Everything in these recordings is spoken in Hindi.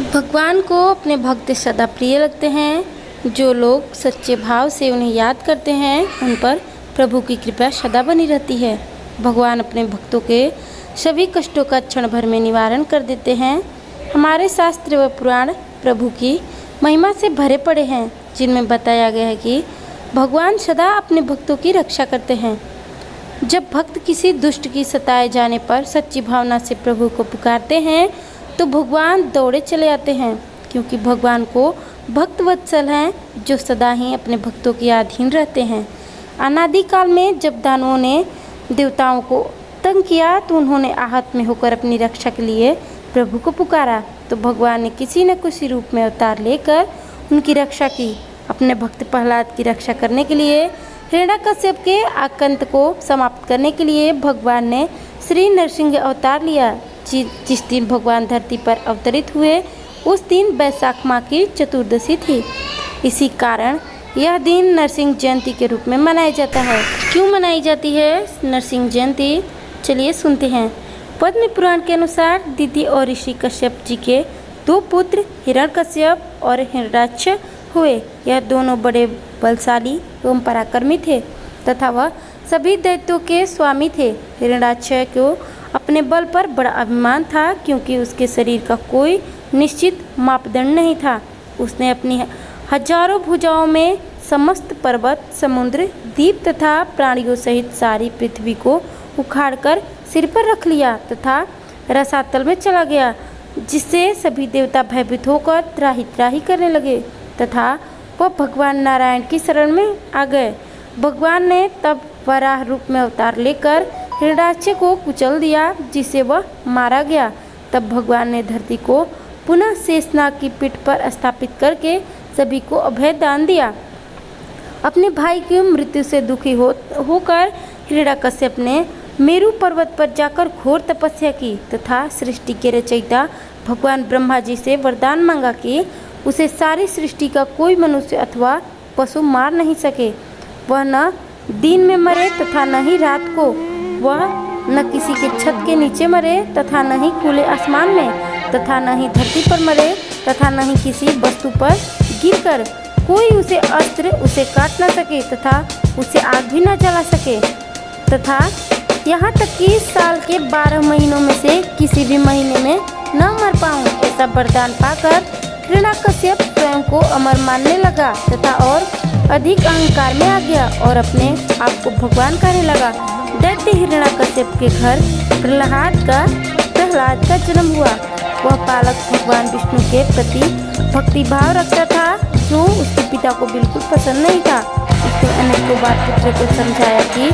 भगवान को अपने भक्त सदा प्रिय लगते हैं। जो लोग सच्चे भाव से उन्हें याद करते हैं उन पर प्रभु की कृपा सदा बनी रहती है। भगवान अपने भक्तों के सभी कष्टों का क्षण भर में निवारण कर देते हैं। हमारे शास्त्र व पुराण प्रभु की महिमा से भरे पड़े हैं, जिनमें बताया गया है कि भगवान सदा अपने भक्तों की रक्षा करते हैं। जब भक्त किसी दुष्ट की सताए जाने पर सच्ची भावना से प्रभु को पुकारते हैं तो भगवान दौड़े चले आते हैं, क्योंकि भगवान को भक्त वत्सल हैं जो सदा ही अपने भक्तों के अधीन रहते हैं। अनादि काल में जब दानवों ने देवताओं को तंग किया तो उन्होंने आहत में होकर अपनी रक्षा के लिए प्रभु को पुकारा, तो भगवान ने किसी न किसी रूप में अवतार लेकर उनकी रक्षा की। अपने भक्त प्रहलाद की रक्षा करने के लिए हिरण्यकश्यप के आतंक को समाप्त करने के लिए भगवान ने श्री नरसिंह अवतार लिया। जिस दिन भगवान धरती पर अवतरित हुए उस दिन बैसाख माह की चतुर्दशी थी। इसी कारण यह दिन नरसिंह जयंती के रूप में मनाया जाता है। क्यों मनाई जाती है नरसिंह जयंती, चलिए सुनते हैं। पद्म पुराण के अनुसार दिति और ऋषि कश्यप जी के दो पुत्र हिरण्यकश्यप और हिरण्याक्ष हुए। यह दोनों बड़े बलशाली एवं पराक्रमी थे तथा वह सभी दैत्यों के स्वामी थे। हिरण्याक्ष को अपने बल पर बड़ा अभिमान था, क्योंकि उसके शरीर का कोई निश्चित मापदंड नहीं था। उसने अपनी हजारों भुजाओं में समस्त पर्वत, समुद्र, द्वीप तथा प्राणियों सहित सारी पृथ्वी को उखाड़कर सिर पर रख लिया तथा रसातल में चला गया, जिससे सभी देवता भयभीत होकर त्राही त्राही करने लगे तथा वह भगवान नारायण की शरण में आ गए। भगवान ने तब वराह रूप में अवतार लेकर हिरण्याक्ष को कुचल दिया, जिसे वह मारा गया। तब भगवान ने धरती को पुनः शेषनाग की पीठ पर स्थापित करके सभी को अभय दान दिया। अपने भाई की मृत्यु से दुखी होकर हिरण्याकश्यप ने मेरु पर्वत पर जाकर घोर तपस्या की तथा सृष्टि के रचयिता भगवान ब्रह्मा जी से वरदान मांगा कि उसे सारी सृष्टि का कोई मनुष्य अथवा पशु मार नहीं सके। वह न दिन में मरे तथा न ही रात को, वह न किसी के छत के नीचे मरे तथा न ही खुले आसमान में, तथा न ही धरती पर मरे तथा न ही किसी वस्तु पर गिरकर कोई उसे अस्त्र उसे काट न सके तथा उसे आग भी न जला सके, तथा यहाँ तक कि साल के 12 महीनों में से किसी भी महीने में न मर पाऊँ। ऐसा वरदान पाकर हिरण्याकश्यप स्वयं को अमर मानने लगा तथा और अधिक अहंकार में आ गया और अपने आप को भगवान कहने लगा। दैत्य हिरण्याकश्यप के घर प्रहलाद का जन्म हुआ। वह बालक भगवान विष्णु के प्रति भक्ति भाव रखता था, जो उसके पिता को बिल्कुल पसंद नहीं था। उसने अनेकों बार पुत्र को समझाया कि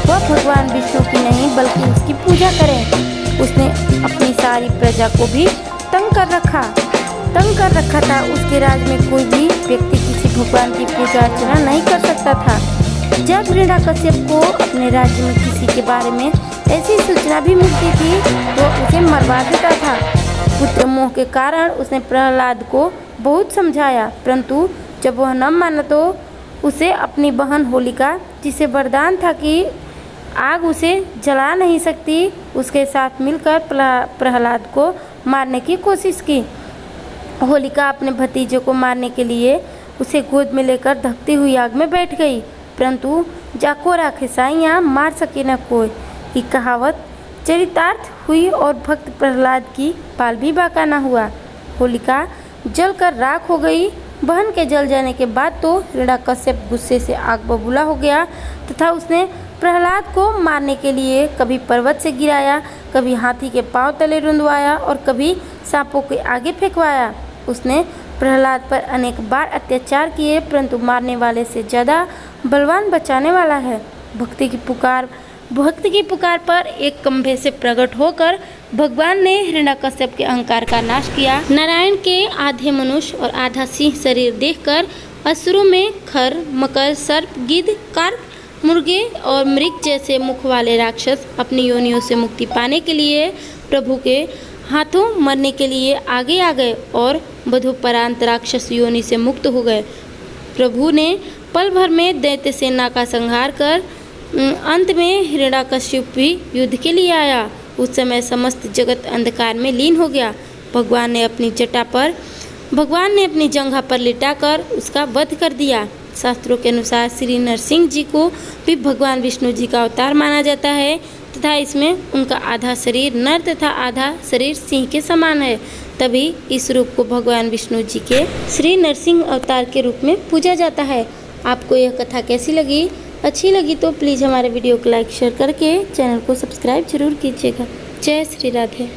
वह भगवान विष्णु की नहीं बल्कि उसकी पूजा करे। उसने अपनी सारी प्रजा को भी तंग कर रखा था। उसके राज में कोई भी व्यक्ति किसी भगवान की पूजा अर्चना नहीं कर सकता था। जब हिरण्याकश्यप को अपने राज्य में किसी के बारे में ऐसी सूचना भी मिलती थी तो उसे मरवा देता था। पुत्र मोह के कारण उसने प्रहलाद को बहुत समझाया, परंतु जब वह न माना तो उसे अपनी बहन होलिका, जिसे वरदान था कि आग उसे जला नहीं सकती, उसके साथ मिलकर प्रहलाद को मारने की कोशिश की। होलिका अपने भतीजे को मारने के लिए उसे गोद में लेकर धकती हुई आग में बैठ गई, परंतु जाको राखे साइयाँ मार सके न कोई की कहावत चरितार्थ हुई और भक्त प्रहलाद की बाल भी बाका न हुआ। होलिका जलकर राख हो गई। बहन के जल जाने के बाद तो हिरण्याकश्यप गुस्से से आग बबूला हो गया तथा उसने प्रहलाद को मारने के लिए कभी पर्वत से गिराया, कभी हाथी के पांव तले रुंधवाया और कभी सांपों के आगे फेंकवाया। उसने प्रहलाद पर अनेक बार अत्याचार किए, परंतु मारने वाले से ज़्यादा बलवान बचाने वाला है। भक्ति की पुकार पर एक खंभे से प्रकट होकर भगवान ने हिरण्याकश्यप के अहंकार का नाश किया। नारायण के आधे मनुष्य और आधा सिंह शरीर देखकर असुरों में खर, मकर, सर्प, गिद्ध, कार्क, मुर्गे और मृग जैसे मुख वाले राक्षस अपनी योनियों से मुक्ति पाने के लिए प्रभु के हाथों मरने के लिए आगे आ गए और बधोपरांत राक्षस योनि से मुक्त हो गए। प्रभु ने पल भर में दैत्य सेना का संहार कर अंत में हिरण्याकश्यप भी युद्ध के लिए आया। उस समय समस्त जगत अंधकार में लीन हो गया। भगवान ने अपनी जंघा पर लिटाकर उसका वध कर दिया। शास्त्रों के अनुसार श्री नरसिंह जी को भी भगवान विष्णु जी का अवतार माना जाता है तथा इसमें उनका आधा शरीर नर तथा आधा शरीर सिंह के समान है। तभी इस रूप को भगवान विष्णु जी के श्री नरसिंह अवतार के रूप में पूजा जाता है। आपको यह कथा कैसी लगी? अच्छी लगी तो प्लीज़ हमारे वीडियो को लाइक शेयर करके चैनल को सब्सक्राइब जरूर कीजिएगा। जय श्री राधे।